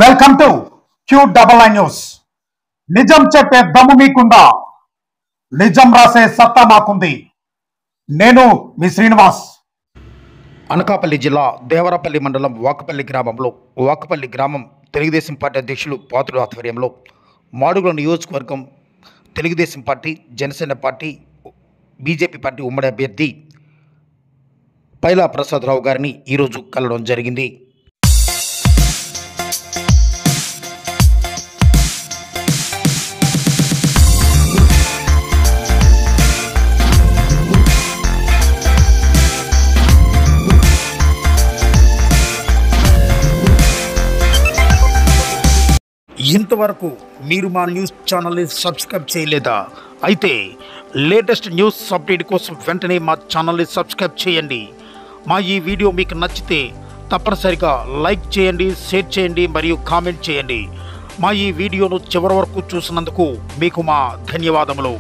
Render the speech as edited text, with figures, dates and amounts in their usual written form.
Welcome to Q99 news. నిజం చెప్పే దమ్ము మీకుందా? నిజం రాసే సత్తా మాకుంది. నేను మీ శ్రీనివాస్. అనకాపల్లి జిల్లా దేవరపల్లి మండలం వాకపల్లి గ్రామం తెలుగుదేశం పార్టీ అధ్యక్షులు పాత్రుడు ఆధ్వర్యంలో మాడుగుల నియోజకవర్గం Telugu Desam party, Janasena party, BJP party ఉమ్మడి అభ్యర్థి పైలా ప్రసాదరావు గారిని ఈరోజు కలవడం జరిగింది. ఇంతవరకు మీరు మా న్యూస్ ఛానల్ని సబ్స్క్రైబ్ చేయలేదా? అయితే లేటెస్ట్ న్యూస్ అప్డేట్ కోసం వెంటనే మా ఛానల్ని సబ్స్క్రైబ్ చేయండి. మా ఈ వీడియో మీకు నచ్చితే తప్పనిసరిగా లైక్ చేయండి, షేర్ చేయండి మరియు కామెంట్ చేయండి. మా ఈ వీడియోను చివరి వరకు చూసినందుకు మీకు మా ధన్యవాదములు.